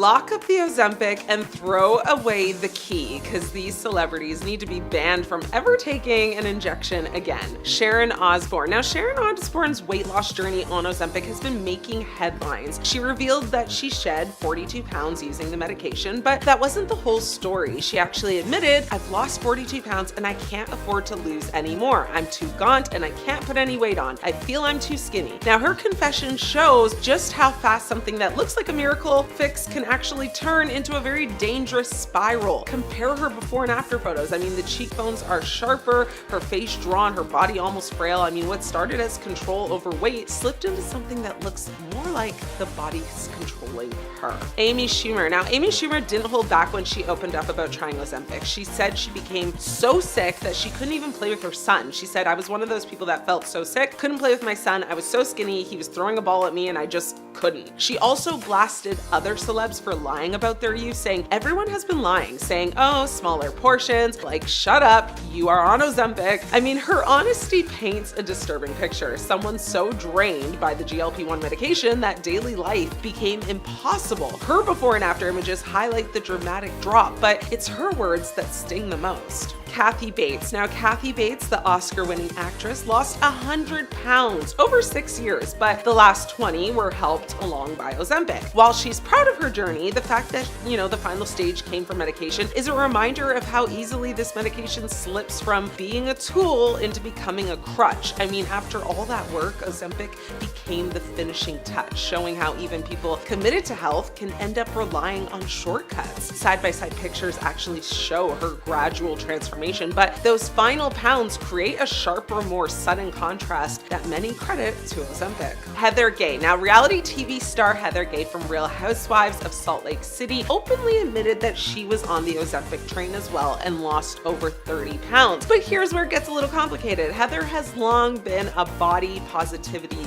Lock up the Ozempic and throw away the key, because these celebrities need to be banned from ever taking an injection again. Sharon Osbourne. Now, Sharon Osbourne's weight loss journey on Ozempic has been making headlines. She revealed that she shed 42 pounds using the medication, but that wasn't the whole story. She actually admitted, I've lost 42 pounds and I can't afford to lose any more. I'm too gaunt and I can't put any weight on. I feel I'm too skinny. Now, her confession shows just how fast something that looks like a miracle fix can actually turn into a very dangerous spiral. Compare her before and after photos. I mean, the cheekbones are sharper, her face drawn, her body almost frail. I mean, what started as control over weight slipped into something that looks more like the body's controlling her. Amy Schumer. Now, Amy Schumer didn't hold back when she opened up about trying Ozempic. She said she became so sick that she couldn't even play with her son. She said, I was one of those people that felt so sick, couldn't play with my son. I was so skinny, he was throwing a ball at me and I just couldn't. She also blasted other celebs for lying about their use, saying everyone has been lying, saying, oh, smaller portions, like shut up, you are on Ozempic. I mean, her honesty paints a disturbing picture. Someone so drained by the GLP-1 medication that daily life became impossible. Her before and after images highlight the dramatic drop, but it's her words that sting the most. Kathy Bates. Now, Kathy Bates, the Oscar-winning actress, lost 100 pounds over 6 years, but the last 20 were helped along by Ozempic. While she's proud of her journey, the fact that, the final stage came from medication is a reminder of how easily this medication slips from being a tool into becoming a crutch. I mean, after all that work, Ozempic became the finishing touch, showing how even people committed to health can end up relying on shortcuts. Side-by-side pictures actually show her gradual transformation, but those final pounds create a sharper, more sudden contrast that many credit to Ozempic. Heather Gay. Now, reality TV star Heather Gay from Real Housewives of Salt Lake City openly admitted that she was on the Ozempic train as well and lost over 30 pounds. But here's where it gets a little complicated. Heather has long been a body positivity,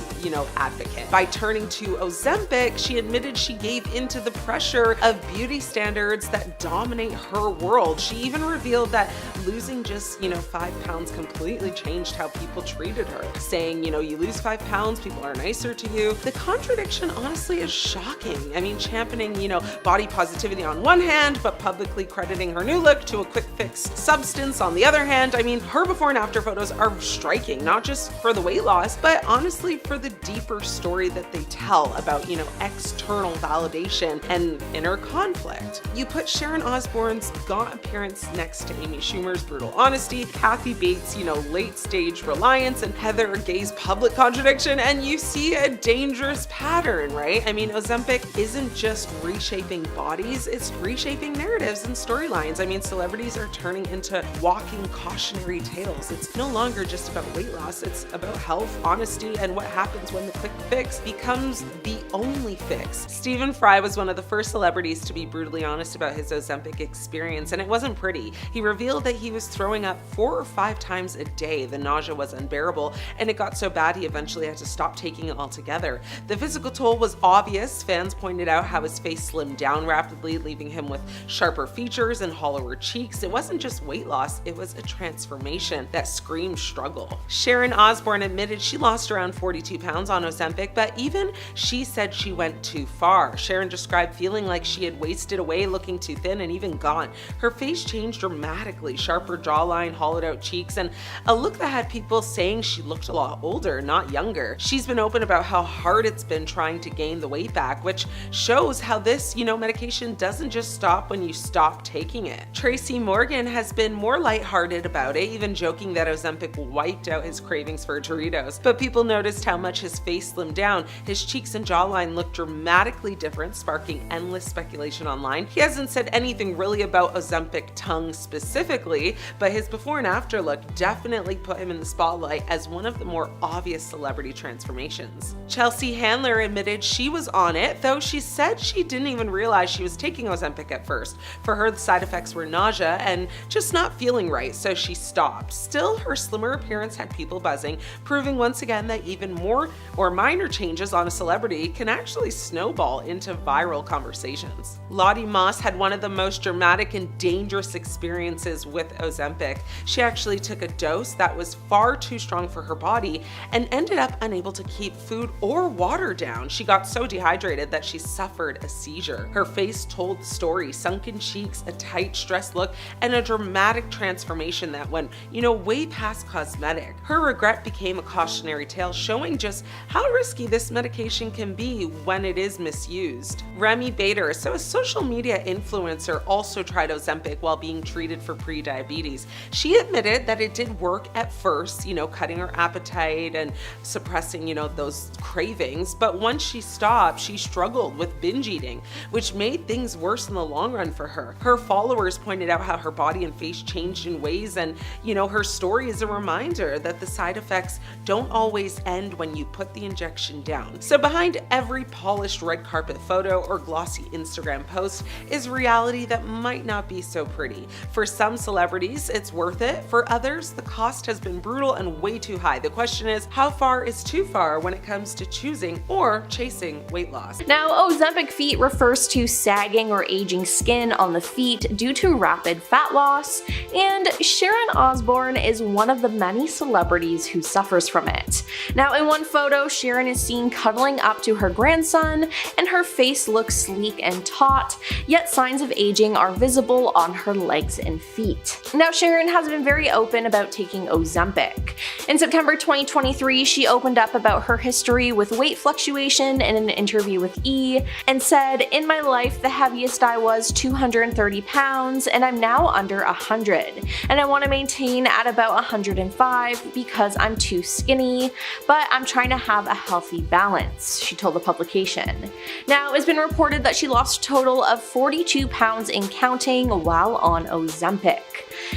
advocate. By turning to Ozempic, she admitted she gave into the pressure of beauty standards that dominate her world. She even revealed that losing just, 5 pounds completely changed how people treated her, saying, you lose 5 pounds, people are nicer to you. The contradiction honestly is shocking. I mean, championing, body positivity on one hand, but publicly crediting her new look to a quick fix substance on the other hand. I mean, her before and after photos are striking, not just for the weight loss, but honestly for the deeper story that they tell about, external validation and inner conflict. You put Sharon Osbourne's gaunt appearance next to Amy Schumer's brutal honesty, Kathy Bates', late stage reliance, and Heather Gay's public contradiction, and you see a dangerous pattern, right? I mean, Ozempic isn't just reshaping bodies, it's reshaping narratives and storylines. I mean, celebrities are turning into walking cautionary tales. It's no longer just about weight loss, it's about health, honesty, and what happens when the quick fix becomes the only fix. Stephen Fry was one of the first celebrities to be brutally honest about his Ozempic experience, and it wasn't pretty. He revealed that he was throwing up 4 or 5 times a day. The nausea was unbearable, and it got so bad he eventually had to stop taking it altogether. The physical toll was obvious. Fans pointed out how his face slimmed down rapidly, leaving him with sharper features and hollower cheeks. It wasn't just weight loss, it was a transformation that screamed struggle. Sharon Osbourne admitted she lost around 42 pounds on Ozempic, but even she said she went too far. Sharon described feeling like she had wasted away, looking too thin and even gaunt. Her face changed dramatically, sharper jawline, hollowed out cheeks, and a look that had people saying she looked a lot older, not younger. She's been open about how hard it's been trying to gain the weight back, which shows how this, medication doesn't just stop when you stop taking it. Tracy Morgan has been more lighthearted about it, even joking that Ozempic wiped out his cravings for Doritos. But people noticed how much his face slimmed down. His cheeks and jawline looked dramatically different, sparking endless speculation online. He hasn't said anything really about Ozempic tongue specifically, but his before and after look definitely put him in the spotlight as one of the more obvious celebrity transformations. Chelsea Handler admitted she was on it, though she said she didn't even realize she was taking Ozempic at first. For her, the side effects were nausea and just not feeling right, so she stopped. Still, her slimmer appearance had people buzzing, proving once again that even more or minor changes on a celebrity can actually snowball into viral conversations. Lottie Moss had one of the most dramatic and dangerous experiences with with Ozempic. She actually took a dose that was far too strong for her body and ended up unable to keep food or water down. She got so dehydrated that she suffered a seizure. Her face told the story: sunken cheeks, a tight, stressed look, and a dramatic transformation that went, way past cosmetic. Her regret became a cautionary tale, showing just how risky this medication can be when it is misused. Remy Bader, so a social media influencer, also tried Ozempic while being treated for pre-diabetes. She admitted that it did work at first, cutting her appetite and suppressing, those cravings, but once she stopped, she struggled with binge eating, which made things worse in the long run for her. Her followers pointed out how her body and face changed in ways, and her story is a reminder that the side effects don't always end when you put the injection down. So behind every polished red carpet photo or glossy Instagram post is reality that might not be so pretty. For some celebrities, it's worth it. For others, the cost has been brutal and way too high. The question is, how far is too far when it comes to choosing or chasing weight loss? Now, Ozempic feet refers to sagging or aging skin on the feet due to rapid fat loss, and Sharon Osbourne is one of the many celebrities who suffers from it. Now, in one photo, Sharon is seen cuddling up to her grandson, and her face looks sleek and taut, yet signs of aging are visible on her legs and feet. Now, Sharon has been very open about taking Ozempic. In September 2023, she opened up about her history with weight fluctuation in an interview with E! And said, "In my life, the heaviest I was 230 pounds, and I'm now under 100. And I want to maintain at about 105 because I'm too skinny, but I'm trying to have a healthy balance," she told the publication. Now, it's been reported that she lost a total of 42 pounds and counting while on Ozempic.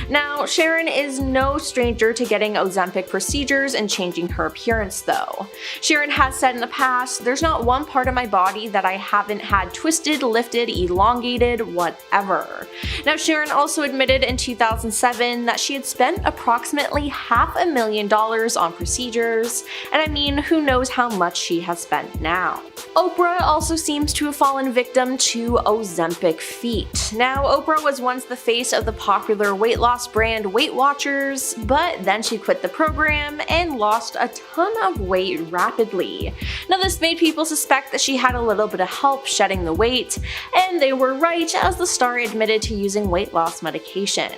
Now, Sharon is no stranger to getting Ozempic procedures and changing her appearance though. Sharon has said in the past, "There's not one part of my body that I haven't had twisted, lifted, elongated, whatever." Now, Sharon also admitted in 2007 that she had spent approximately $500,000 on procedures, and I mean, who knows how much she has spent now. Oprah also seems to have fallen victim to Ozempic feet. Now, Oprah was once the face of the popular weight loss brand Weight Watchers, but then she quit the program and lost a ton of weight rapidly. Now, this made people suspect that she had a little bit of help shedding the weight, and they were right, as the star admitted to using weight loss medication.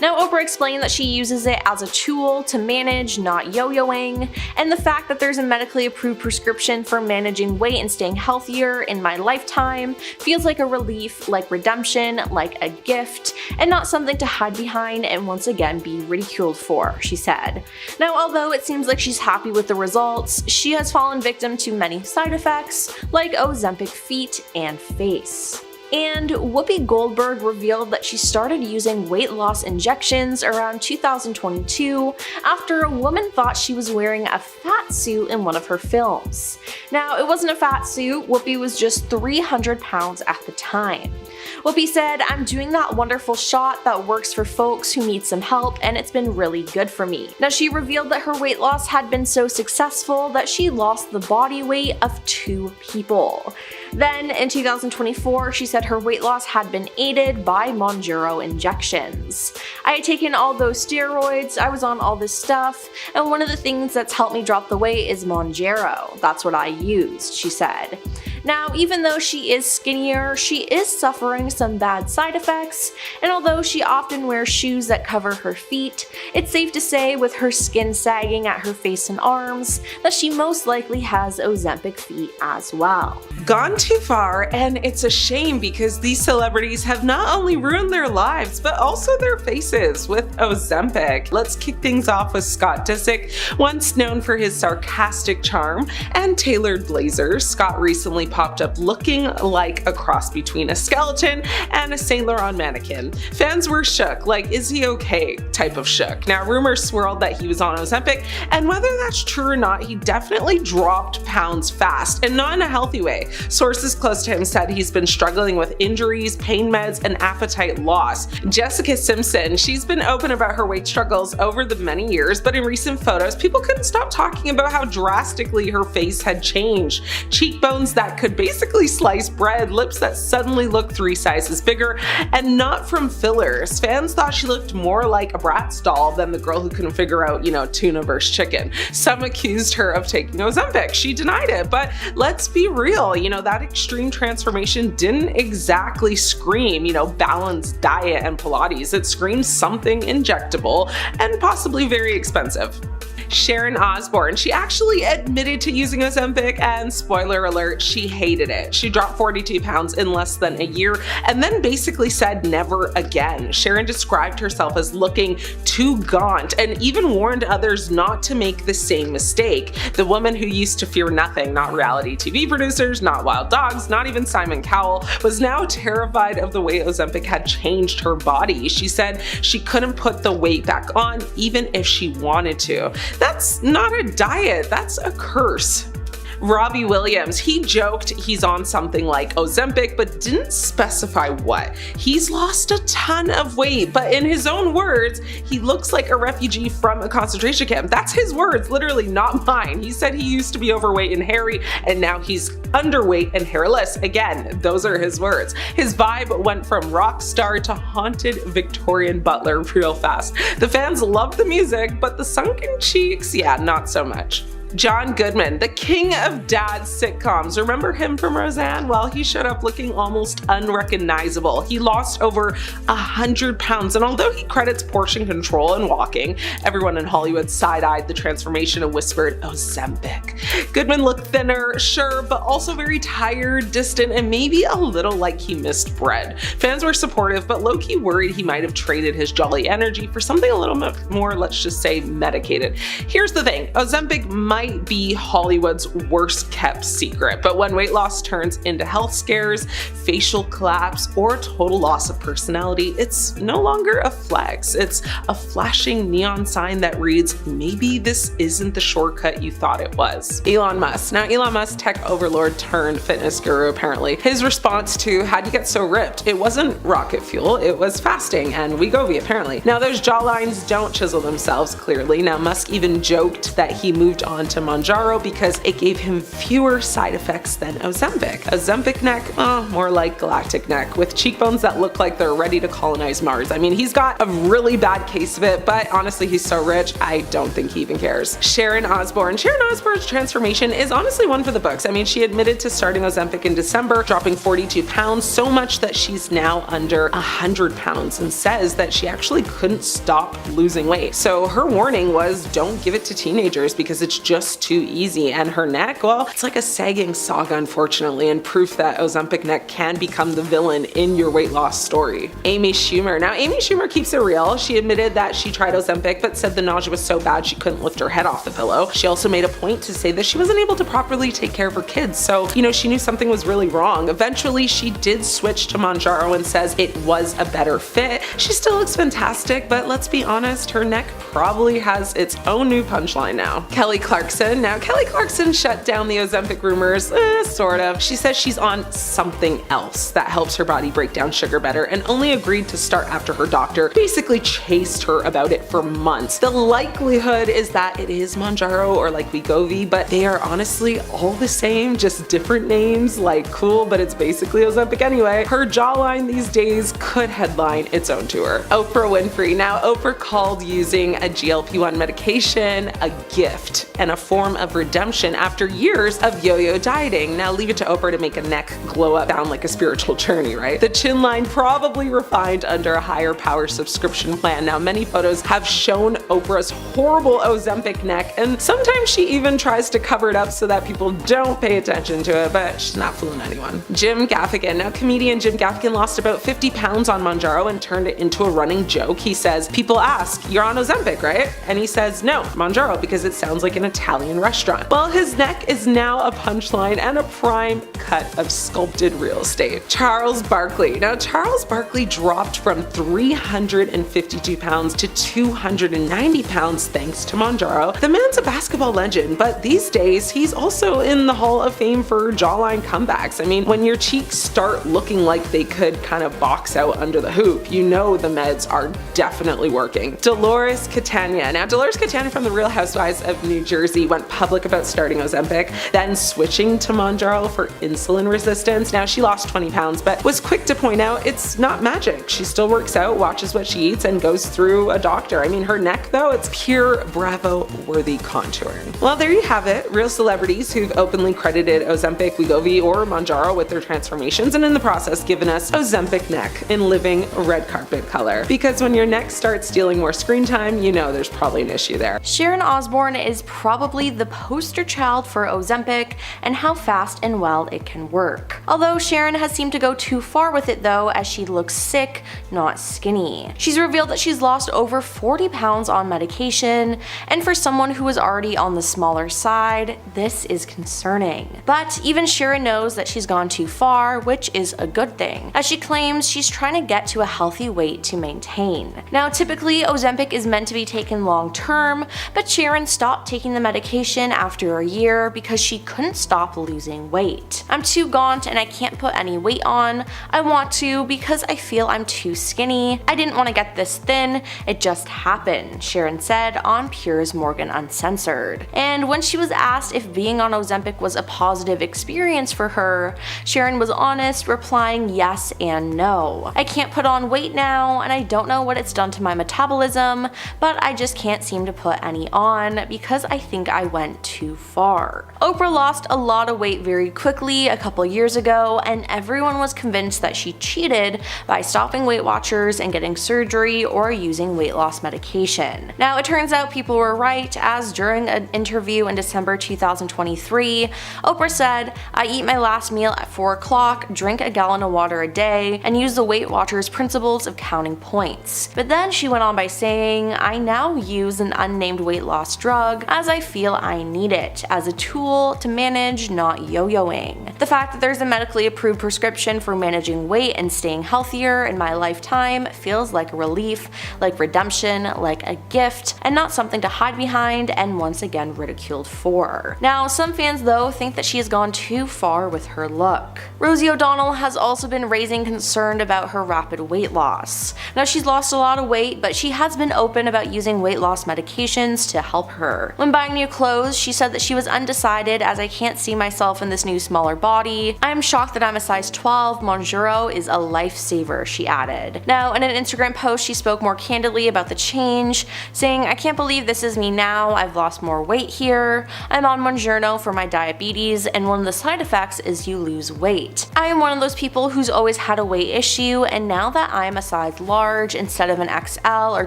Now, Oprah explained that she uses it as a tool to manage not yo-yoing, and the fact that there's a medically approved prescription for managing weight and staying healthier in my lifetime feels like a relief, like redemption, like a gift, and not something to hide behind and once again be ridiculed for, she said. Now, although it seems like she's happy with the results, she has fallen victim to many side effects like Ozempic feet and face. And Whoopi Goldberg revealed that she started using weight loss injections around 2022 after a woman thought she was wearing a fat suit in one of her films. Now, it wasn't a fat suit, Whoopi was just 300 pounds at the time. Whoopi said, "I'm doing that wonderful shot that works for folks who need some help, and it's been really good for me." Now, she revealed that her weight loss had been so successful that she lost the body weight of 2 people. Then, in 2024, she said her weight loss had been aided by Mounjaro injections. "I had taken all those steroids, I was on all this stuff, and one of the things that's helped me drop the weight is Mounjaro. That's what I used," she said. Now, even though she is skinnier, she is suffering some bad side effects, and although she often wears shoes that cover her feet, it's safe to say, with her skin sagging at her face and arms, that she most likely has Ozempic feet as well. Gone too far, and it's a shame because these celebrities have not only ruined their lives, but also their faces with Ozempic. Let's kick things off with Scott Disick. Once known for his sarcastic charm and tailored blazers, Scott recently popped up looking like a cross between a skeleton and a Saint Laurent mannequin. Fans were shook, like, is he okay type of shook. Now, rumors swirled that he was on Ozempic, and whether that's true or not, he definitely dropped pounds fast, and not in a healthy way. Sources close to him said he's been struggling with injuries, pain meds, and appetite loss. Jessica Simpson, she's been open about her weight struggles over the many years, but in recent photos, people couldn't stop talking about how drastically her face had changed. Cheekbones that could could basically slice bread, lips that suddenly looked 3 sizes bigger, and not from fillers. Fans thought she looked more like a Bratz doll than the girl who couldn't figure out, tuna versus chicken. Some accused her of taking Ozempic. She denied it, but let's be real, that extreme transformation didn't exactly scream, balanced diet and Pilates. It screams something injectable and possibly very expensive. Sharon Osbourne, she actually admitted to using Ozempic, and spoiler alert, she hated it. She dropped 42 pounds in less than a year and then basically said never again. Sharon described herself as looking too gaunt and even warned others not to make the same mistake. The woman who used to fear nothing, not reality TV producers, not wild dogs, not even Simon Cowell, was now terrified of the way Ozempic had changed her body. She said she couldn't put the weight back on even if she wanted to. That's not a diet, that's a curse. Robbie Williams, he joked he's on something like Ozempic, but didn't specify what. He's lost a ton of weight, but in his own words, he looks like a refugee from a concentration camp. That's his words, literally not mine. He said he used to be overweight and hairy, and now he's underweight and hairless. Again, those are his words. His vibe went from rock star to haunted Victorian butler real fast. The fans love the music, but the sunken cheeks, yeah, not so much. John Goodman, the king of dad sitcoms. Remember him from Roseanne? Well, he showed up looking almost unrecognizable. He lost over 100 pounds, and although he credits portion control and walking, everyone in Hollywood side-eyed the transformation and whispered, Ozempic. Goodman looked thinner, sure, but also very tired, distant, and maybe a little like he missed bread. Fans were supportive, but low-key worried he might have traded his jolly energy for something a little bit more, let's just say, medicated. Here's the thing, Ozempic might be Hollywood's worst kept secret, but when weight loss turns into health scares, facial collapse, or total loss of personality, it's no longer a flex. It's a flashing neon sign that reads, maybe this isn't the shortcut you thought it was. Elon Musk. Now, Elon Musk, tech overlord turned fitness guru apparently. His response to how'd you get so ripped? It wasn't rocket fuel, it was fasting and Wegovy apparently. Now, those jawlines don't chisel themselves clearly. Now, Musk even joked that he moved on to Mounjaro because it gave him fewer side effects than Ozempic. Ozempic neck, more like galactic neck, with cheekbones that look like they're ready to colonize Mars. I mean, he's got a really bad case of it, but honestly, he's so rich, I don't think he even cares. Sharon Osbourne. Sharon Osbourne's transformation is honestly one for the books. I mean, she admitted to starting Ozempic in December, dropping 42 pounds, so much that she's now under 100 pounds, and says that she actually couldn't stop losing weight. So her warning was, don't give it to teenagers because it's just too easy. And her neck, well, it's like a sagging saga, unfortunately, and proof that Ozempic neck can become the villain in your weight loss story. Amy Schumer. Now, Amy Schumer keeps it real. She admitted that she tried Ozempic, but said the nausea was so bad she couldn't lift her head off the pillow. She also made a point to say that she wasn't able to properly take care of her kids, so, she knew something was really wrong. Eventually, she did switch to Mounjaro and says it was a better fit. She still looks fantastic, but let's be honest, her neck probably has its own new punchline now. Kelly Clarkson. Now, Kelly Clarkson shut down the Ozempic rumors, sort of. She says she's on something else that helps her body break down sugar better, and only agreed to start after her doctor basically chased her about it for months. The likelihood is that it is Mounjaro or like Wegovy, but they are honestly all the same, just different names, like cool, but it's basically Ozempic anyway. Her jawline these days could headline its own tour. Oprah Winfrey. Now, Oprah called using a GLP-1 medication a gift and a form of redemption after years of yo-yo dieting. Now, leave it to Oprah to make a neck glow up down like a spiritual journey, right? The chin line probably refined under a higher power subscription plan. Now, many photos have shown Oprah's horrible Ozempic neck, and sometimes she even tries to cover it up so that people don't pay attention to it, but she's not fooling anyone. Jim Gaffigan. Now, comedian Jim Gaffigan lost about 50 pounds on Mounjaro and turned it into a running joke. He says, people ask, you're on Ozempic, right? And he says, no, Mounjaro, because it sounds like an Italian restaurant. Well, his neck is now a punchline and a prime cut of sculpted real estate. Charles Barkley. Now, Charles Barkley dropped from 352 pounds to 290 pounds thanks to Mounjaro. The man's a basketball legend, but these days he's also in the Hall of Fame for jawline comebacks. I mean, when your cheeks start looking like they could kind of box out under the hoop, you know the meds are definitely working. Dolores Catania. Now, Dolores Catania from The Real Housewives of New Jersey Rosie went public about starting Ozempic, then switching to Mounjaro for insulin resistance. Now, she lost 20 pounds, but was quick to point out it's not magic. She still works out, watches what she eats, and goes through a doctor. I mean, her neck, though, it's pure Bravo-worthy contouring. Well, there you have it. Real celebrities who've openly credited Ozempic, Wegovy, or Mounjaro with their transformations, and in the process given us Ozempic neck in living red carpet color. Because when your neck starts stealing more screen time, you know there's probably an issue there. Sharon Osbourne is probably the poster child for Ozempic and how fast and well it can work. Although Sharon has seemed to go too far with it though, as she looks sick, not skinny. She's revealed that she's lost over 40 pounds on medication, and for someone who is already on the smaller side, this is concerning. But even Sharon knows that she's gone too far, which is a good thing, as she claims she's trying to get to a healthy weight to maintain. Now, typically Ozempic is meant to be taken long term, but Sharon stopped taking the medication after a year because she couldn't stop losing weight. "I'm too gaunt and I can't put any weight on. I want to because I feel I'm too skinny. I didn't want to get this thin, it just happened," Sharon said on Piers Morgan Uncensored. And when she was asked if being on Ozempic was a positive experience for her, Sharon was honest, replying yes and no. "I can't put on weight now, and I don't know what it's done to my metabolism, but I just can't seem to put any on because I think I went too far." Oprah lost a lot of weight very quickly a couple years ago, and everyone was convinced that she cheated by stopping Weight Watchers and getting surgery or using weight loss medication. Now, it turns out people were right, as during an interview in December 2023, Oprah said, "I eat my last meal at 4 o'clock, drink a gallon of water a day, and use the Weight Watchers principles of counting points." But then she went on by saying, "I now use an unnamed weight loss drug as I feel I need it, as a tool to manage not yo-yoing. The fact that there's a medically approved prescription for managing weight and staying healthier in my lifetime feels like a relief, like redemption, like a gift, and not something to hide behind and once again ridiculed for." Now, some fans though think that she has gone too far with her look. Rosie O'Donnell has also been raising concern about her rapid weight loss. Now, she's lost a lot of weight, but she has been open about using weight loss medications to help her. When buying new clothes, she said that she was undecided, as "I can't see myself in this new smaller body. I am shocked that I'm a size 12. Mounjaro is a lifesaver," she added. Now, in an Instagram post, she spoke more candidly about the change, saying, "I can't believe this is me now. I've lost more weight here. I'm on Mounjaro for my diabetes, and one of the side effects is you lose weight. I am one of those people who's always had a weight issue, and now that I'm a size large instead of an XL or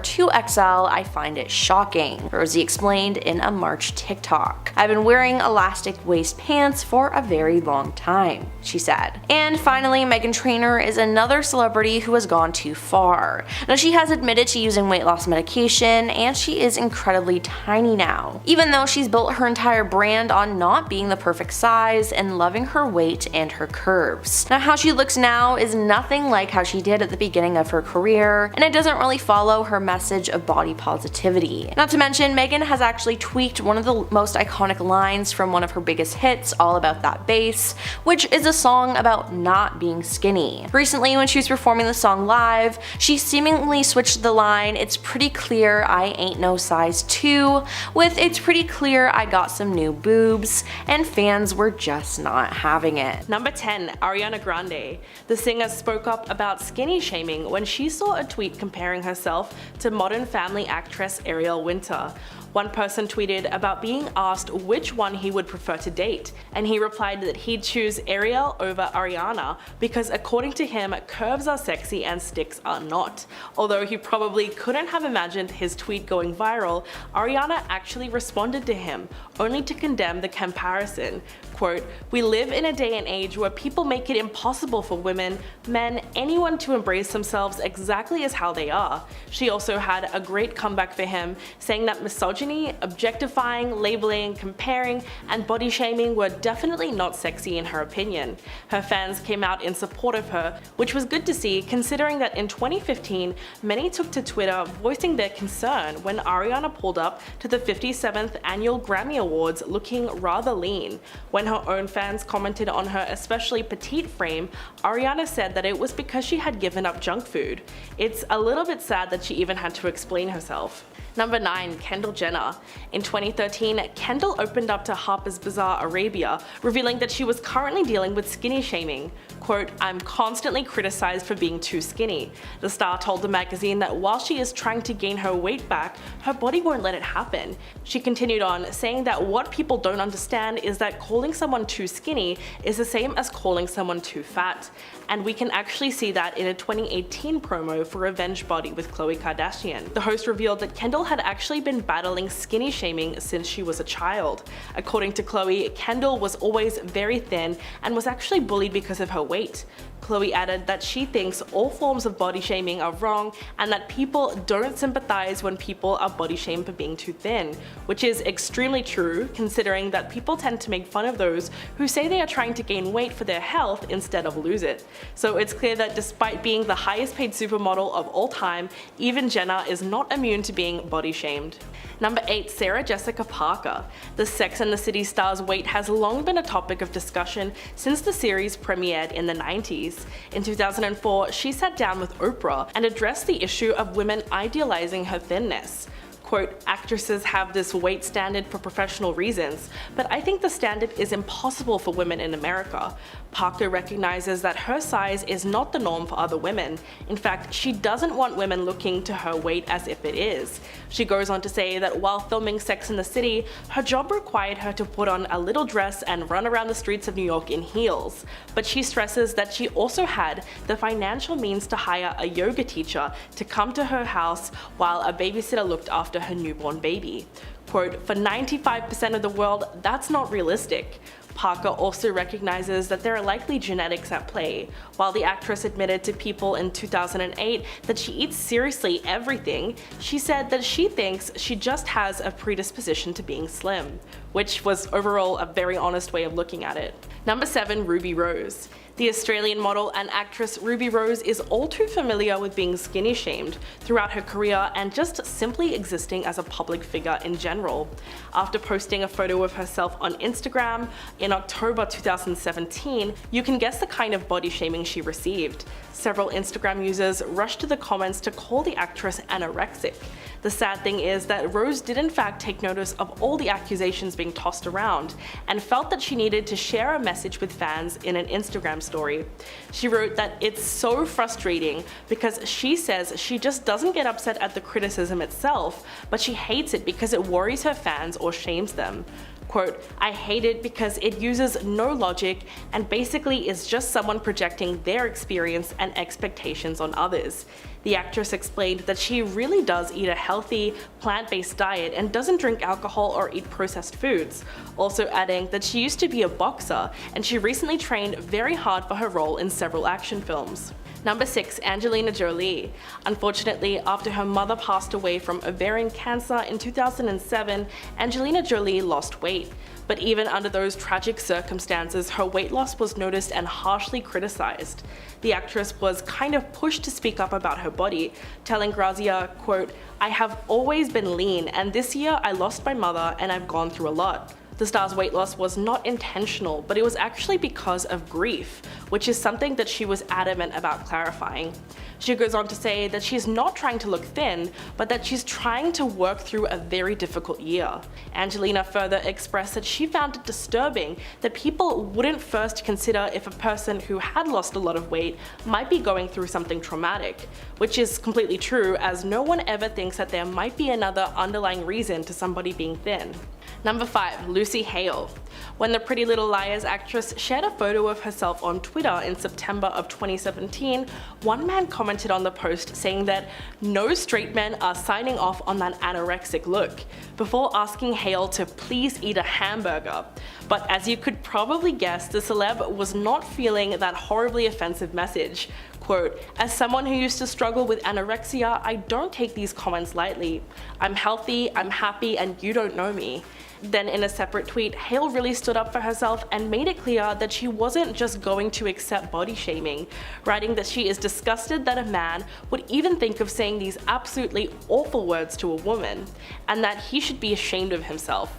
2XL, I find it shocking," Rosie explained in a March TikTok. "I've been wearing elastic waist pants for a very long time," she said. And finally, Meghan Trainor is another celebrity who has gone too far. Now, she has admitted to using weight loss medication, and she is incredibly tiny now, even though she's built her entire brand on not being the perfect size and loving her weight and her curves. Now, how she looks now is nothing like how she did at the beginning of her career, and it doesn't really follow her message of body positivity. Not to mention, Meghan has actually tweaked one of the most iconic lines from one of her biggest hits, All About That Bass, which is a song about not being skinny. Recently, when she was performing the song live, she seemingly switched the line, "It's pretty clear I ain't no size 2, with "It's pretty clear I got some new boobs," and fans were just not having it. Number 10, Ariana Grande. The singer spoke up about skinny shaming when she saw a tweet comparing herself to Modern Family actress Ariel Winter. One person tweeted about being asked which one he would prefer to date, and he replied that he'd choose Ariel over Ariana because according to him, curves are sexy and sticks are not. Although he probably couldn't have imagined his tweet going viral, Ariana actually responded to him, only to condemn the comparison. Quote, "We live in a day and age where people make it impossible for women, men, anyone to embrace themselves exactly as how they are." She also had a great comeback for him, saying that misogyny, objectifying, labeling, comparing, and body shaming were definitely not sexy in her opinion. Her fans came out in support of her, which was good to see considering that in 2015, many took to Twitter voicing their concern when Ariana pulled up to the 57th annual Grammy Awards looking rather lean. When her own fans commented on her especially petite frame, Ariana said that it was because she had given up junk food. It's a little bit sad that she even had to explain herself. Number 9, Kendall Jenner. In 2013, 2013, Kendall opened up to Harper's Bazaar Arabia, revealing that she was currently dealing with skinny shaming. Quote, "I'm constantly criticized for being too skinny." The star told the magazine that while she is trying to gain her weight back, her body won't let it happen. She continued on, saying that what people don't understand is that calling someone too skinny is the same as calling someone too fat. And we can actually see that in a 2018 promo for Revenge Body with Khloe Kardashian. The host revealed that Kendall had actually been battling skinny shaming since she was a child. According to Khloe, Kendall was always very thin and was actually bullied because of her weight. Khloe added that she thinks all forms of body shaming are wrong and that people don't sympathize when people are body shamed for being too thin, which is extremely true considering that people tend to make fun of those who say they are trying to gain weight for their health instead of lose it. So it's clear that despite being the highest paid supermodel of all time, even Jenner is not immune to being body shamed. Number 8. Sarah Jessica Parker. The Sex and the City star's weight has long been a topic of discussion since the series premiered in the 90s. In 2004, she sat down with Oprah and addressed the issue of women idealizing her thinness. Quote, "Actresses have this weight standard for professional reasons, but I think the standard is impossible for women in America." Parker recognizes that her size is not the norm for other women. In fact, she doesn't want women looking to her weight as if it is. She goes on to say that while filming Sex and the City, her job required her to put on a little dress and run around the streets of New York in heels. But she stresses that she also had the financial means to hire a yoga teacher to come to her house while a babysitter looked after her newborn baby. Quote, "For 95% of the world, that's not realistic." Parker also recognizes that there are likely genetics at play. While the actress admitted to People in 2008 that she eats seriously everything, she said that she thinks she just has a predisposition to being slim, which was overall a very honest way of looking at it. Number 7. Ruby Rose. The Australian model and actress Ruby Rose is all too familiar with being skinny shamed throughout her career and just simply existing as a public figure in general. After posting a photo of herself on Instagram in October 2017, you can guess the kind of body shaming she received. Several Instagram users rushed to the comments to call the actress anorexic. The sad thing is that Rose did in fact take notice of all the accusations being tossed around and felt that she needed to share a message with fans in an Instagram story. She wrote that it's so frustrating because she says she just doesn't get upset at the criticism itself, but she hates it because it worries her fans or shames them. Quote, "I hate it because it uses no logic and basically is just someone projecting their experience and expectations on others." The actress explained that she really does eat a healthy, plant-based diet and doesn't drink alcohol or eat processed foods, also adding that she used to be a boxer and she recently trained very hard for her role in several action films. Number 6. Angelina Jolie. Unfortunately, after her mother passed away from ovarian cancer in 2007, Angelina Jolie lost weight. But even under those tragic circumstances, her weight loss was noticed and harshly criticized. The actress was kind of pushed to speak up about her body, telling Grazia, quote, "I have always been lean and this year I lost my mother and I've gone through a lot." The star's weight loss was not intentional, but it was actually because of grief, which is something that she was adamant about clarifying. She goes on to say that she's not trying to look thin, but that she's trying to work through a very difficult year. Angelina further expressed that she found it disturbing that people wouldn't first consider if a person who had lost a lot of weight might be going through something traumatic, which is completely true as no one ever thinks that there might be another underlying reason to somebody being thin. Number 5. Lucy Hale. When the Pretty Little Liars actress shared a photo of herself on Twitter in September of 2017, one man commented on the post saying that no straight men are signing off on that anorexic look, before asking Hale to please eat a hamburger. But as you could probably guess, the celeb was not feeling that horribly offensive message. Quote, "As someone who used to struggle with anorexia, I don't take these comments lightly. I'm healthy, I'm happy, and you don't know me." Then in a separate tweet, Hale really stood up for herself and made it clear that she wasn't just going to accept body shaming, writing that she is disgusted that a man would even think of saying these absolutely awful words to a woman, and that he should be ashamed of himself.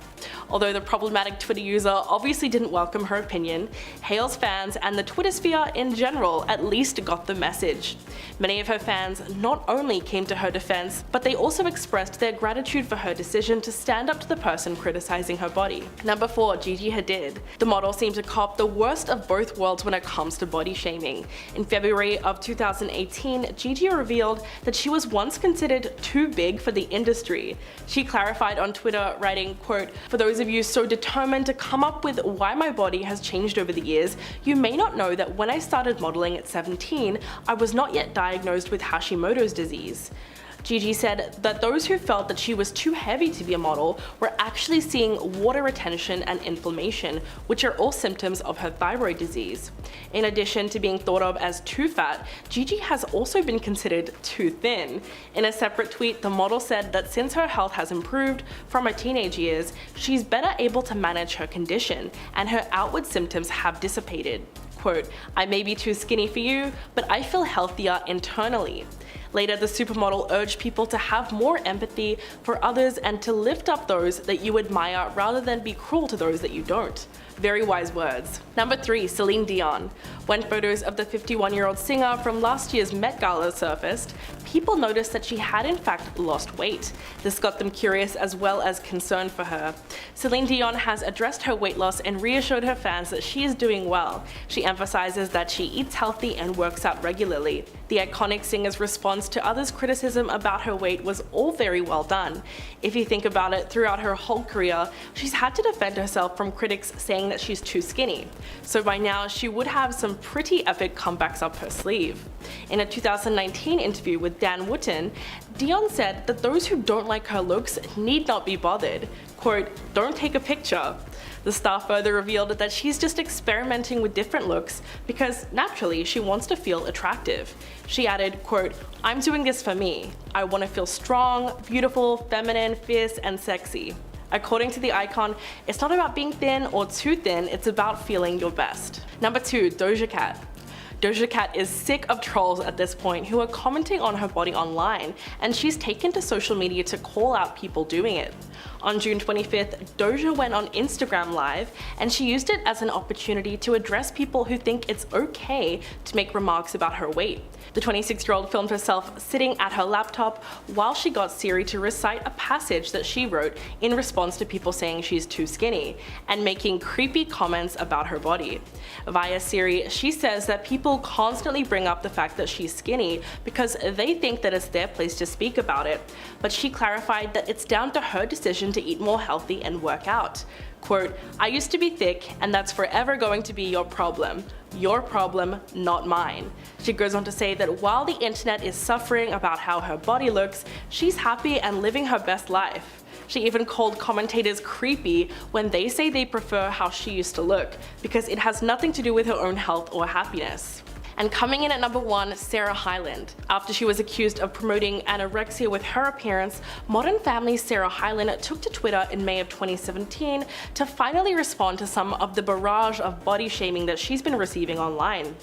Although the problematic Twitter user obviously didn't welcome her opinion, Hale's fans and the Twitter sphere in general at least got the message. Many of her fans not only came to her defense, but they also expressed their gratitude for her decision to stand up to the person criticizing her body. Number 4, Gigi Hadid. The model seemed to cop the worst of both worlds when it comes to body shaming. In February of 2018, Gigi revealed that she was once considered too big for the industry. She clarified on Twitter, writing, quote, "For those of you so determined to come up with why my body has changed over the years, you may not know that when I started modeling at 17, I was not yet diagnosed with Hashimoto's disease." Gigi said that those who felt that she was too heavy to be a model were actually seeing water retention and inflammation, which are all symptoms of her thyroid disease. In addition to being thought of as too fat, Gigi has also been considered too thin. In a separate tweet, the model said that since her health has improved from her teenage years, she's better able to manage her condition, and her outward symptoms have dissipated. Quote, "I may be too skinny for you, but I feel healthier internally." Later, the supermodel urged people to have more empathy for others and to lift up those that you admire rather than be cruel to those that you don't. Very wise words. Number 3, Celine Dion. When photos of the 51-year-old singer from last year's Met Gala surfaced, people noticed that she had in fact lost weight. This got them curious as well as concerned for her. Celine Dion has addressed her weight loss and reassured her fans that she is doing well. She emphasizes that she eats healthy and works out regularly. The iconic singer's response to others' criticism about her weight was all very well done. If you think about it, throughout her whole career, she's had to defend herself from critics saying that she's too skinny. So by now, she would have some pretty epic comebacks up her sleeve. In a 2019 interview with Dan Wootton, Dion said that those who don't like her looks need not be bothered. Quote, "Don't take a picture." The star further revealed that she's just experimenting with different looks because naturally she wants to feel attractive. She added, quote, "I'm doing this for me. I want to feel strong, beautiful, feminine, fierce, and sexy." According to the icon, it's not about being thin or too thin, it's about feeling your best. Number 2, Doja Cat. Doja Cat is sick of trolls at this point who are commenting on her body online, and she's taken to social media to call out people doing it. On June 25th, Doja went on Instagram Live, and she used it as an opportunity to address people who think it's okay to make remarks about her weight. The 26-year-old filmed herself sitting at her laptop while she got Siri to recite a passage that she wrote in response to people saying she's too skinny, and making creepy comments about her body. Via Siri, she says that people constantly bring up the fact that she's skinny because they think that it's their place to speak about it, but she clarified that it's down to her decision to eat more healthy and work out. Quote, "I used to be thick, and that's forever going to be your problem. Your problem, not mine." She goes on to say that while the internet is suffering about how her body looks, she's happy and living her best life. She even called commentators creepy when they say they prefer how she used to look, because it has nothing to do with her own health or happiness. And coming in at number 1, Sarah Hyland. After she was accused of promoting anorexia with her appearance, Modern Family's Sarah Hyland took to Twitter in May of 2017 to finally respond to some of the barrage of body shaming that she's been receiving online.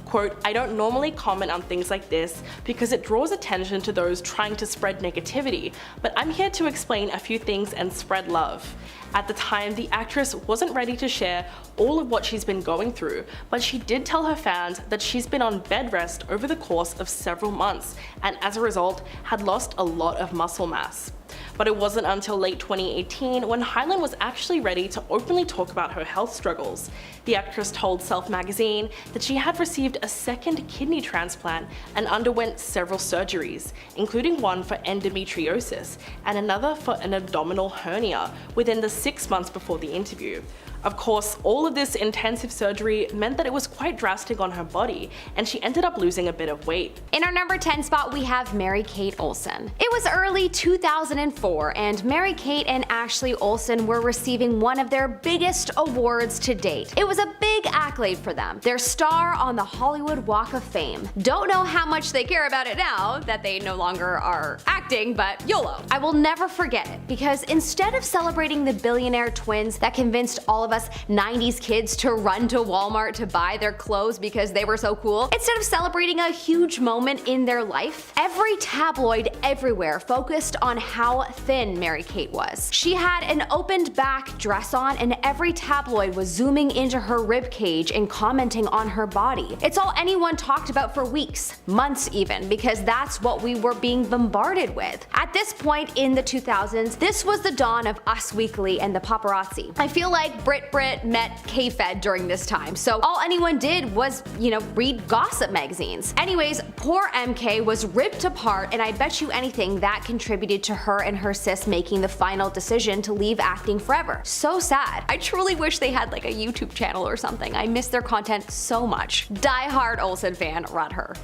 Quote, "I don't normally comment on things like this because it draws attention to those trying to spread negativity, but I'm here to explain a few things and spread love." At the time, the actress wasn't ready to share all of what she's been going through, but she did tell her fans that she's been on bed rest over the course of several months, and as a result, had lost a lot of muscle mass. But it wasn't until late 2018 when Hyland was actually ready to openly talk about her health struggles. The actress told Self magazine that she had received a second kidney transplant and underwent several surgeries, including one for endometriosis and another for an abdominal hernia within the 6 months before the interview. Of course, all of this intensive surgery meant that it was quite drastic on her body, and she ended up losing a bit of weight. In our number 10 spot, we have Mary-Kate Olsen. It was early 2004, and Mary-Kate and Ashley Olsen were receiving one of their biggest awards to date. It was a big accolade for them, their star on the Hollywood Walk of Fame. Don't know how much they care about it now that they no longer are acting, but YOLO. I will never forget it, because instead of celebrating the billionaire twins that convinced all of us 90s kids to run to Walmart to buy their clothes because they were so cool, instead of celebrating a huge moment in their life, every tabloid everywhere focused on how thin Mary-Kate was. She had an opened back dress on, and every tabloid was zooming into her ribcage and commenting on her body. It's all anyone talked about for weeks, months even, because that's what we were being bombarded with. At this point in the 2000s, this was the dawn of Us Weekly and the paparazzi. I feel like Brit met K-Fed during this time, so all anyone did was, read gossip magazines. Anyways, poor MK was ripped apart, and I bet you anything that contributed to her and her sis making the final decision to leave acting forever. So sad. I truly wish they had like a YouTube channel or something. I miss their content so much. Die-hard Olsen fan, run her.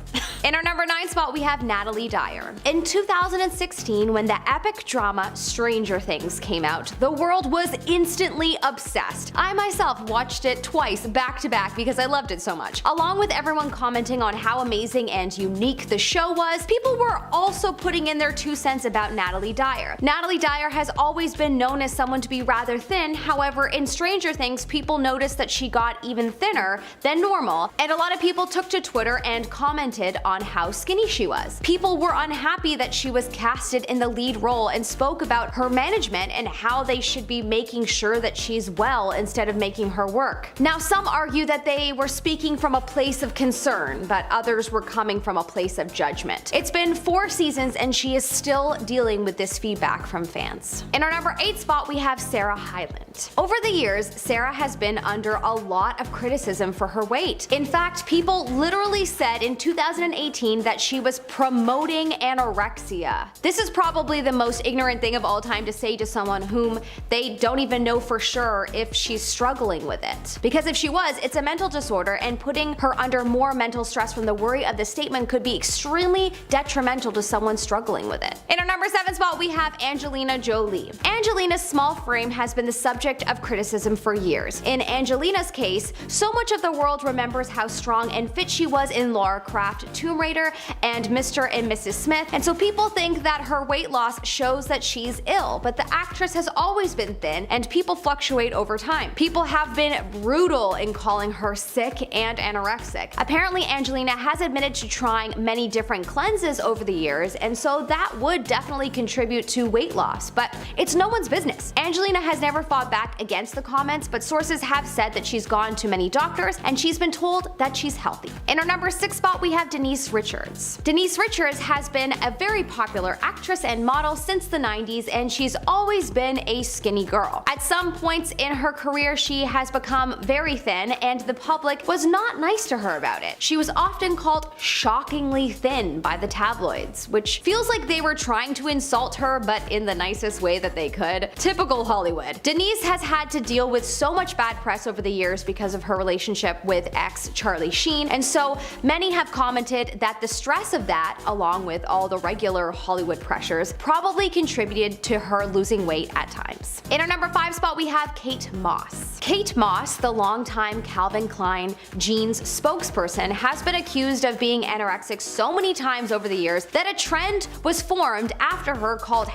In our number 9 spot, we have Natalie Dyer. In 2016, when the epic drama Stranger Things came out, the world was instantly obsessed. I myself watched it twice back to back because I loved it so much. Along with everyone commenting on how amazing and unique the show was, people were also putting in their 2 cents about Natalie Dyer. Natalie Dyer has always been known as someone to be rather thin, however in Stranger Things people noticed that she got even thinner than normal, and a lot of people took to Twitter and commented on how skinny she was. People were unhappy that she was casted in the lead role and spoke about her management and how they should be making sure that she's well instead of making her work. Now some argue that they were speaking from a place of concern, but others were coming from a place of judgment. It's been 4 seasons and she is still dealing with this feedback from fans. In our number 8 spot, we have Sarah Hyland. Over the years, Sarah has been under a lot of criticism for her weight. In fact, people literally said in 2018 that she was promoting anorexia. This is probably the most ignorant thing of all time to say to someone whom they don't even know for sure if she's struggling with it. Because if she was, it's a mental disorder, and putting her under more mental stress from the worry of the statement could be extremely detrimental to someone struggling with it. In our number 7 spot, we have Angelina Jolie. Angelina's small frame has been the subject of criticism for years. In Angelina's case, so much of the world remembers how strong and fit she was in Lara Croft Tomb Raider and Mr. and Mrs. Smith, and so people think that her weight loss shows that she's ill, but the actress has always been thin and people fluctuate over time. People have been brutal in calling her sick and anorexic. Apparently Angelina has admitted to trying many different cleanses over the years, and so that would definitely contribute to weight loss, but it's no one's business. Angelina has never fought back against the comments, but sources have said that she's gone to many doctors and she's been told that she's healthy. In our number 6 spot, we have Denise Richards. Denise Richards has been a very popular actress and model since the 90s, and she's always been a skinny girl. At some points in her career, she has become very thin, and the public was not nice to her about it. She was often called shockingly thin by the tabloids, which feels like they were trying to insult her, but in the nicest way that they could. Typical Hollywood. Denise has had to deal with so much bad press over the years because of her relationship with ex Charlie Sheen, and so many have commented that the stress of that, along with all the regular Hollywood pressures, probably contributed to her losing weight at times. In our number 5 spot, we have Kate Moss. Kate Moss, the longtime Calvin Klein jeans spokesperson, has been accused of being anorexic so many times over the years that a trend was formed after her called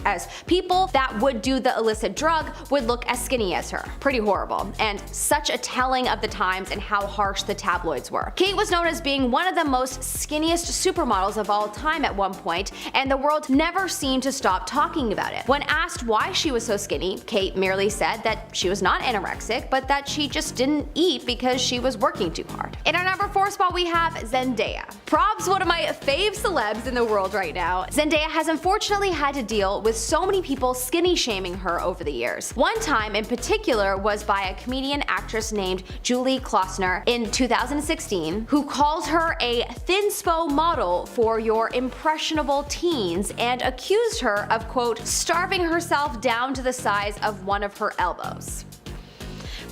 as people that would do the illicit drug would look as skinny as her. Pretty horrible, and such a telling of the times and how harsh the tabloids were. Kate was known as being one of the most skinniest supermodels of all time at one point, and the world never seemed to stop talking about it. When asked why she was so skinny, Kate merely said that she was not anorexic, but that she just didn't eat because she was working too hard. In our number 4 spot, we have Zendaya. Probs, one of my fave celebs in the world right now. Zendaya has unfortunately had to deal with so many people skinny shaming her over the years. One time in particular was by a comedian actress named Julie Klausner in 2016, who called her a thinspo model for your impressionable teens and accused her of, quote, starving herself down to the size of one of her elbows.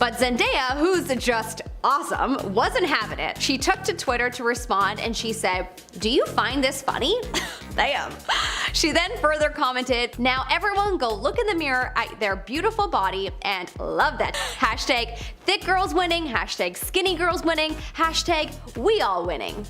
But Zendaya, who's just awesome, wasn't having it. She took to Twitter to respond and she said, "Do you find this funny?" Damn. She then further commented, "Now everyone go look in the mirror at their beautiful body and love that. Hashtag thick girls winning, hashtag skinny girls winning, hashtag we all winning."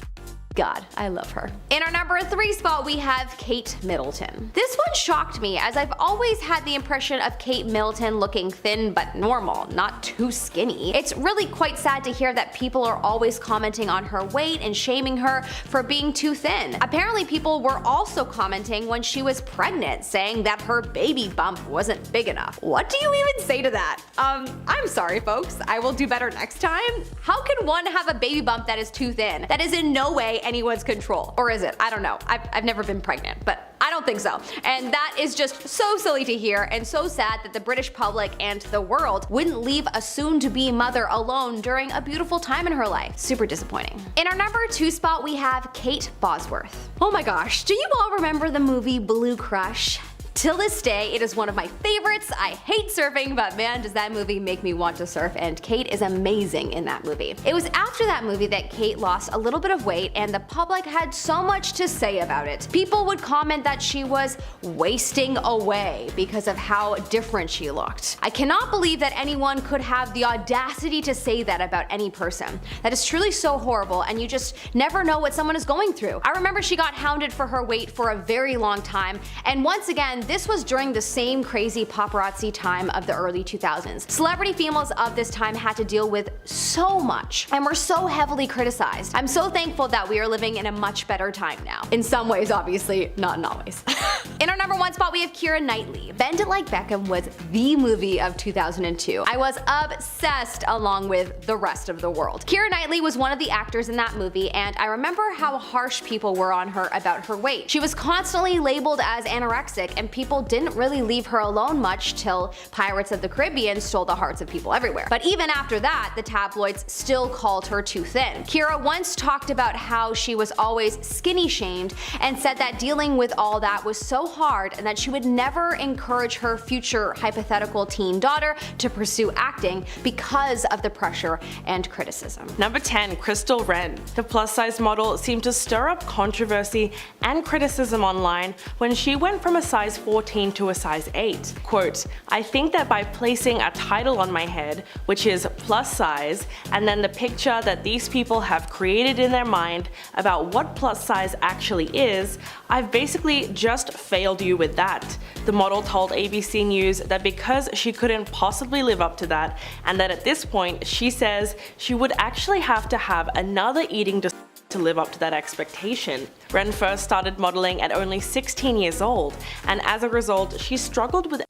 God, I love her. In our number 3 spot, we have Kate Middleton. This one shocked me, as I've always had the impression of Kate Middleton looking thin but normal, not too skinny. It's really quite sad to hear that people are always commenting on her weight and shaming her for being too thin. Apparently people were also commenting when she was pregnant, saying that her baby bump wasn't big enough. What do you even say to that? I'm sorry folks, I will do better next time. How can one have a baby bump that is too thin? That is in no way anyone's control. Or is it? I don't know. I've never been pregnant, but I don't think so. And that is just so silly to hear and so sad that the British public and the world wouldn't leave a soon-to-be mother alone during a beautiful time in her life. Super disappointing. In our number 2 spot, we have Kate Bosworth. Oh my gosh, do you all remember the movie Blue Crush? Till this day, it is one of my favorites. I hate surfing, but man, does that movie make me want to surf, and Kate is amazing in that movie. It was after that movie that Kate lost a little bit of weight, and the public had so much to say about it. People would comment that she was wasting away because of how different she looked. I cannot believe that anyone could have the audacity to say that about any person. That is truly so horrible, and you just never know what someone is going through. I remember she got hounded for her weight for a very long time, and once again, this was during the same crazy paparazzi time of the early 2000s. Celebrity females of this time had to deal with so much and were so heavily criticized. I'm so thankful that we are living in a much better time now. In some ways, obviously, not in all ways. In our number 1 spot, we have Keira Knightley. Bend It Like Beckham was the movie of 2002. I was obsessed along with the rest of the world. Keira Knightley was one of the actors in that movie, and I remember how harsh people were on her about her weight. She was constantly labeled as anorexic, and people didn't really leave her alone much till Pirates of the Caribbean stole the hearts of people everywhere. But even after that, the tabloids still called her too thin. Keira once talked about how she was always skinny shamed and said that dealing with all that was so hard and that she would never encourage her future hypothetical teen daughter to pursue acting because of the pressure and criticism. Number 10, Crystal Ren. The plus-size model seemed to stir up controversy and criticism online when she went from a size 14 to a size 8. Quote, "I think that by placing a title on my head, which is plus size, and then the picture that these people have created in their mind about what plus size actually is, I've basically just failed you with that." The model told ABC News that because she couldn't possibly live up to that, and that at this point she says she would actually have to have another eating disorder to live up to that expectation. Ren first started modeling at only 16 years old, and as a result, she struggled with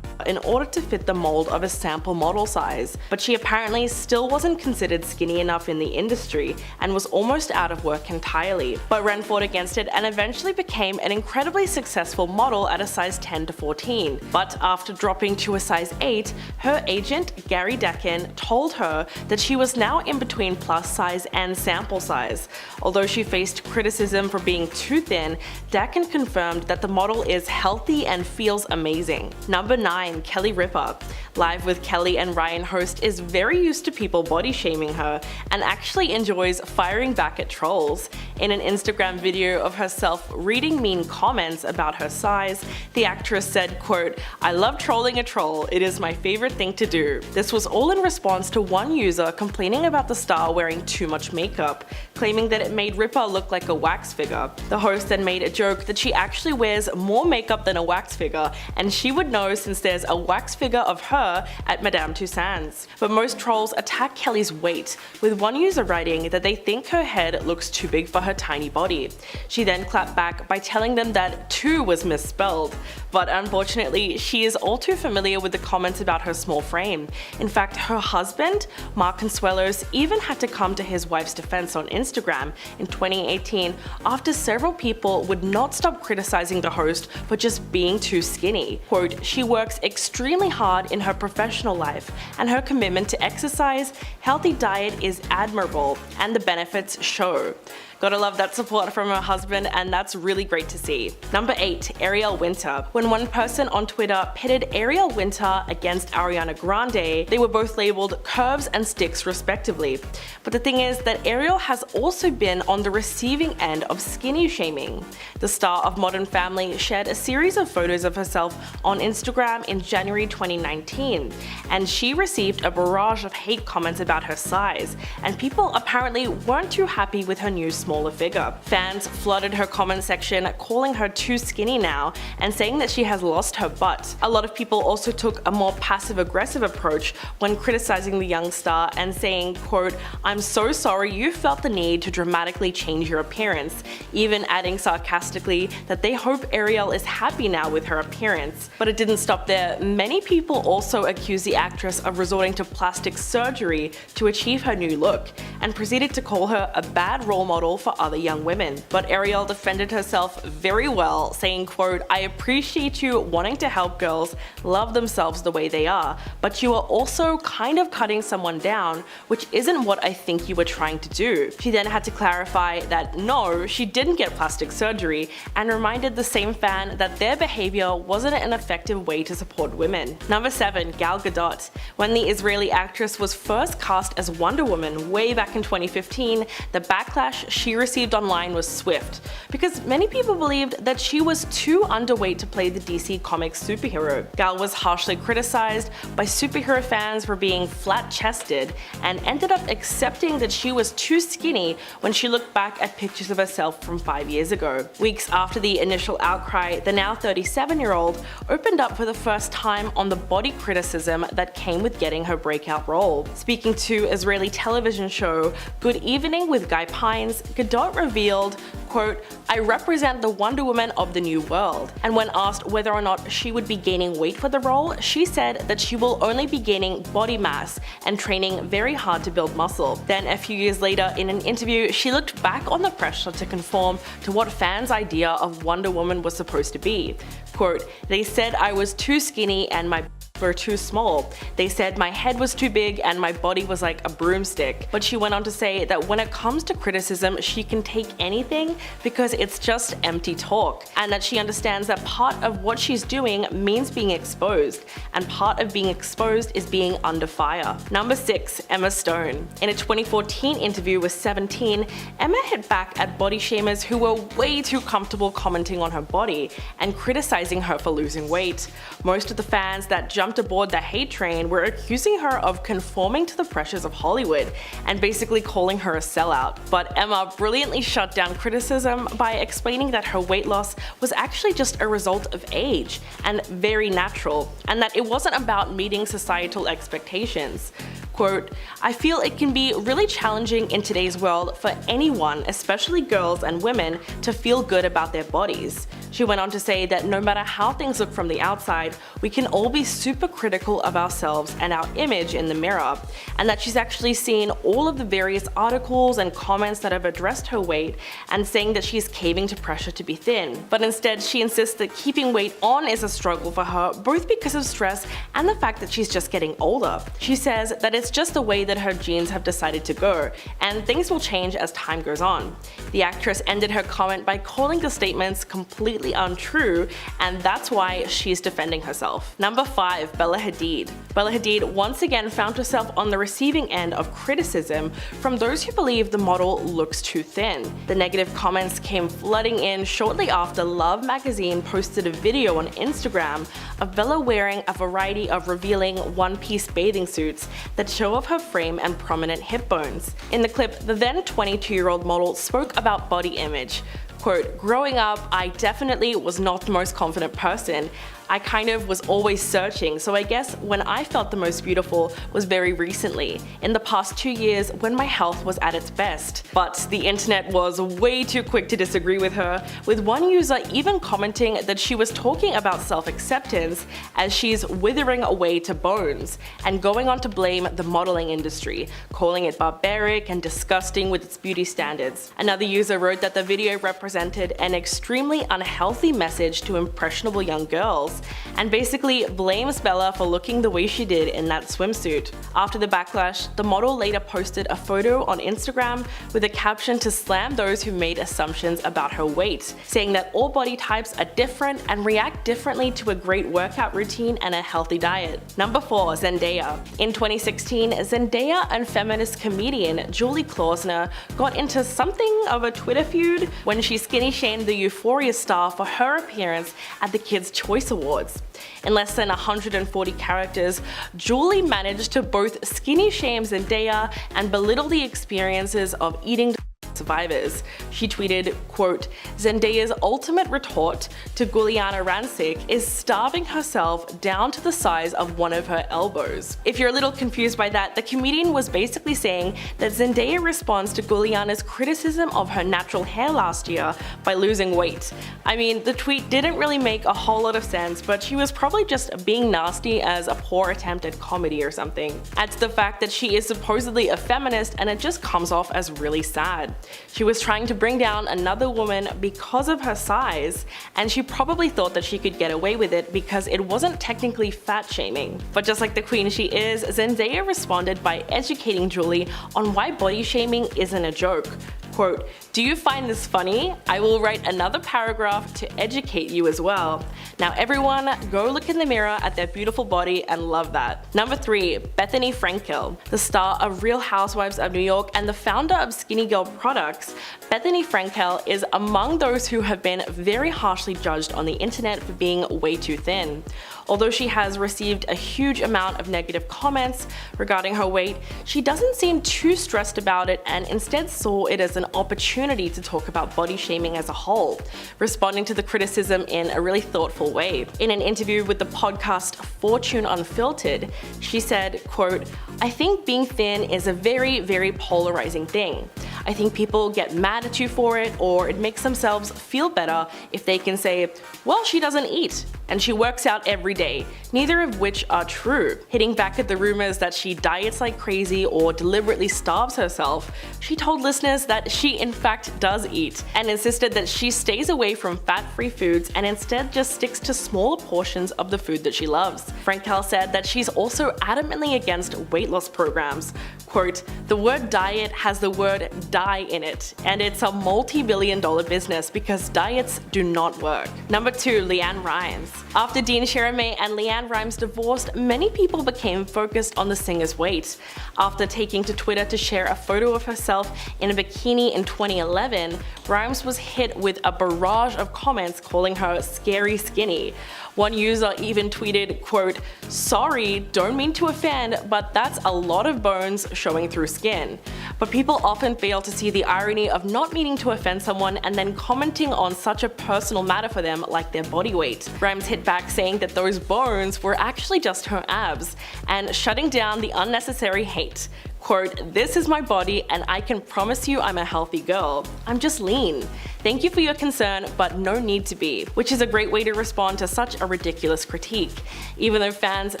in order to fit the mold of a sample model size, but she apparently still wasn't considered skinny enough in the industry and was almost out of work entirely. But Ren fought against it and eventually became an incredibly successful model at a size 10 to 14. But after dropping to a size 8, her agent Gary Decken told her that she was now in between plus size and sample size. Although she faced criticism for being too thin, Decken confirmed that the model is healthy and feels amazing. Number 9, Kelly Ripa. Live with Kelly and Ryan host is very used to people body shaming her and actually enjoys firing back at trolls. In an Instagram video of herself reading mean comments about her size, the actress said, quote, "I love trolling a troll, it is my favorite thing to do." This was all in response to one user complaining about the star wearing too much makeup, claiming that it made Ripa look like a wax figure. The host then made a joke that she actually wears more makeup than a wax figure, and she would know since there's a wax figure of her at Madame Tussauds. But most trolls attack Kelly's weight, with one user writing that they think her head looks too big for her tiny body. She then clapped back by telling them that 2 was misspelled, but unfortunately she is all too familiar with the comments about her small frame. In fact, her husband, Mark Consuelos, even had to come to his wife's defense on Instagram in 2018 after several people would not stop criticizing the host for just being too skinny. Quote, "She works extremely hard in her professional life, and her commitment to exercise, healthy diet is admirable, and the benefits show." Gotta love that support from her husband, and that's really great to see. Number 8, Ariel Winter. When one person on Twitter pitted Ariel Winter against Ariana Grande, they were both labeled curves and sticks respectively. But the thing is that Ariel has also been on the receiving end of skinny shaming. The star of Modern Family shared a series of photos of herself on Instagram in January 2019, and she received a barrage of hate comments about her size, and people apparently weren't too happy with her new smaller figure. Fans flooded her comment section calling her too skinny now and saying that she has lost her butt. A lot of people also took a more passive-aggressive approach when criticizing the young star and saying, quote, "I'm so sorry you felt the need to dramatically change your appearance," even adding sarcastically that they hope Ariel is happy now with her appearance. But it didn't stop there. Many people also accused the actress of resorting to plastic surgery to achieve her new look, and proceeded to call her a bad role model for other young women. But Ariel defended herself very well, saying, quote, "I appreciate you wanting to help girls love themselves the way they are, but you are also kind of cutting someone down, which isn't what I think you were trying to do." She then had to clarify that no, she didn't get plastic surgery, and reminded the same fan that their behavior wasn't an effective way to support women. Number 7, Gal Gadot. When the Israeli actress was first cast as Wonder Woman way back in 2015, the backlash she received online was swift, because many people believed that she was too underweight to play the DC Comics superhero. Gal was harshly criticized by superhero fans for being flat-chested, and ended up accepting that she was too skinny when she looked back at pictures of herself from 5 years ago. Weeks after the initial outcry, the now 37-year-old opened up for the first time on the body criticism that came with getting her breakout role. Speaking to Israeli television show Good Evening with Guy Pines, Gadot revealed, quote, "I represent the Wonder Woman of the new world." And when asked whether or not she would be gaining weight for the role, she said that she will only be gaining body mass and training very hard to build muscle. Then a few years later in an interview, she looked back on the pressure to conform to what fans' idea of Wonder Woman was supposed to be. Quote, "They said I was too skinny and my were too small. They said my head was too big and my body was like a broomstick." But she went on to say that when it comes to criticism, she can take anything because it's just empty talk, and that she understands that part of what she's doing means being exposed, and part of being exposed is being under fire. Number 6, Emma Stone. In a 2014 interview with 17, Emma hit back at body shamers who were way too comfortable commenting on her body and criticizing her for losing weight. Most of the fans that jumped aboard the hate train were accusing her of conforming to the pressures of Hollywood and basically calling her a sellout. But Emma brilliantly shut down criticism by explaining that her weight loss was actually just a result of age and very natural, and that it wasn't about meeting societal expectations. Quote, "I feel it can be really challenging in today's world for anyone, especially girls and women, to feel good about their bodies." She went on to say that no matter how things look from the outside, we can all be super critical of ourselves and our image in the mirror, and that she's actually seen all of the various articles and comments that have addressed her weight and saying that she's caving to pressure to be thin. But instead, she insists that keeping weight on is a struggle for her, both because of stress and the fact that she's just getting older. She says that it's just the way that her genes have decided to go, and things will change as time goes on. The actress ended her comment by calling the statements completely untrue, and that's why she's defending herself. Number 5, Bella Hadid. Bella Hadid once again found herself on the receiving end of criticism from those who believe the model looks too thin. The negative comments came flooding in shortly after Love magazine posted a video on Instagram of Bella wearing a variety of revealing one-piece bathing suits that show off her frame and prominent hip bones. In the clip, the then 22-year-old model spoke about body image. Quote, "Growing up, I definitely was not the most confident person. I kind of was always searching, so I guess when I felt the most beautiful was very recently, in the past 2 years when my health was at its best." But the internet was way too quick to disagree with her, with one user even commenting that she was talking about self-acceptance as she's withering away to bones, and going on to blame the modeling industry, calling it barbaric and disgusting with its beauty standards. Another user wrote that the video represented an extremely unhealthy message to impressionable young girls, and basically blames Bella for looking the way she did in that swimsuit. After the backlash, the model later posted a photo on Instagram with a caption to slam those who made assumptions about her weight, saying that all body types are different and react differently to a great workout routine and a healthy diet. Number 4. Zendaya. In 2016, Zendaya and feminist comedian Julie Klausner got into something of a Twitter feud when she skinny shamed the Euphoria star for her appearance at the Kids' Choice Awards. In less than 140 characters, Julie managed to both skinny shame Zendaya and belittle the experiences of eating survivors. She tweeted, quote, "Zendaya's ultimate retort to Giuliana Rancic is starving herself down to the size of one of her elbows." If you're a little confused by that, the comedian was basically saying that Zendaya responds to Giuliana's criticism of her natural hair last year by losing weight. I mean, the tweet didn't really make a whole lot of sense, but she was probably just being nasty as a poor attempt at comedy or something. Add to the fact that she is supposedly a feminist and it just comes off as really sad. She was trying to bring down another woman because of her size, and she probably thought that she could get away with it because it wasn't technically fat shaming. But just like the queen she is, Zendaya responded by educating Julie on why body shaming isn't a joke. Quote, "Do you find this funny? I will write another paragraph to educate you as well. Now everyone, go look in the mirror at their beautiful body and love that." Number 3. Bethany Frankel. The star of Real Housewives of New York and the founder of Skinny Girl Products, Bethany Frankel is among those who have been very harshly judged on the internet for being way too thin. Although she has received a huge amount of negative comments regarding her weight, she doesn't seem too stressed about it and instead saw it as an opportunity to talk about body shaming as a whole, responding to the criticism in a really thoughtful way. In an interview with the podcast Fortune Unfiltered, she said, quote, "I think being thin is a very, very polarizing thing. I think people get mad at you for it, or it makes themselves feel better if they can say, well, she doesn't eat, and she works out every day, neither of which are true." Hitting back at the rumors that she diets like crazy or deliberately starves herself, she told listeners that she in fact does eat, and insisted that she stays away from fat-free foods and instead just sticks to smaller portions of the food that she loves. Frankel said that she's also adamantly against weight loss programs. Quote, "The word diet has the word die in it, and it's a multi-billion-dollar business because diets do not work." Number 2. Leanne Rimes. After Dean Chalamet and Leanne Rimes divorced, many people became focused on the singer's weight. After taking to Twitter to share a photo of herself in a bikini in 2011, Rimes was hit with a barrage of comments calling her scary skinny. One user even tweeted, quote, "Sorry, don't mean to offend, but that's a lot of bones showing through skin." But people often fail to see the irony of not meaning to offend someone and then commenting on such a personal matter for them like their body weight. Rimes hit back saying that those bones were actually just her abs, and shutting down the unnecessary hate. Quote, "This is my body and I can promise you I'm a healthy girl. I'm just lean. Thank you for your concern, but no need to be," which is a great way to respond to such a ridiculous critique. Even though fans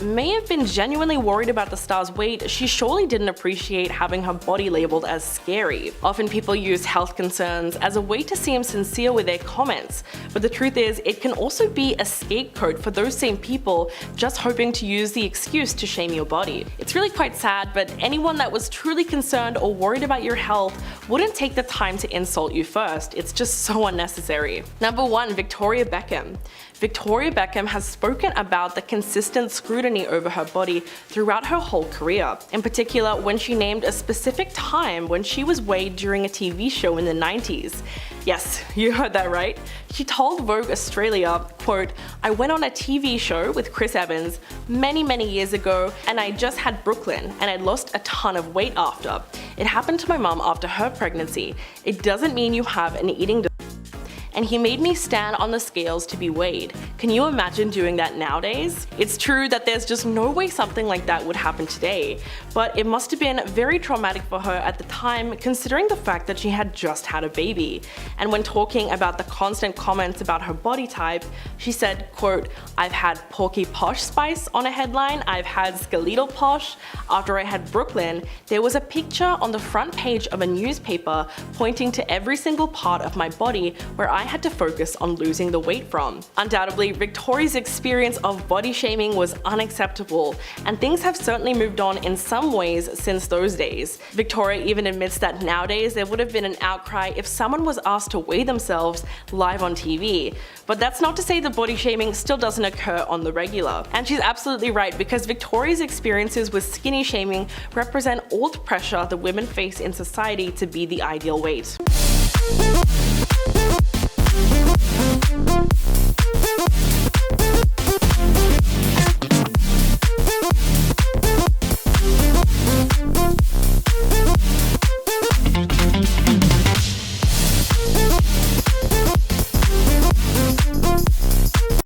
may have been genuinely worried about the star's weight, she surely didn't appreciate having her body labeled as scary. Often people use health concerns as a way to seem sincere with their comments, but the truth is it can also be a scapegoat for those same people just hoping to use the excuse to shame your body. It's really quite sad, but anyone that was truly concerned or worried about your health wouldn't take the time to insult you first. It's just so unnecessary. Number 1. Victoria Beckham. Victoria Beckham has spoken about the consistent scrutiny over her body throughout her whole career, in particular when she named a specific time when she was weighed during a TV show in the 90s. Yes, you heard that right. She told Vogue Australia, quote, "I went on a TV show with Chris Evans many years ago and I just had Brooklyn and I lost a ton of weight after. It happened to my mom after her pregnancy. It doesn't mean you have an eating disorder. And he made me stand on the scales to be weighed. Can you imagine doing that nowadays?" It's true that there's just no way something like that would happen today, but it must have been very traumatic for her at the time considering the fact that she had just had a baby. And when talking about the constant comments about her body type, she said, quote, "I've had Porky Posh Spice on a headline, I've had Skeletal Posh. After I had Brooklyn, there was a picture on the front page of a newspaper pointing to every single part of my body where I had to focus on losing the weight from. Undoubtedly, Victoria's experience of body shaming was unacceptable, and things have certainly moved on in some ways since those days. Victoria even admits that nowadays there would have been an outcry if someone was asked to weigh themselves live on TV. But that's not to say that body shaming still doesn't occur on the regular. And she's absolutely right, because Victoria's experiences with skinny shaming represent all the pressure that women face in society to be the ideal weight.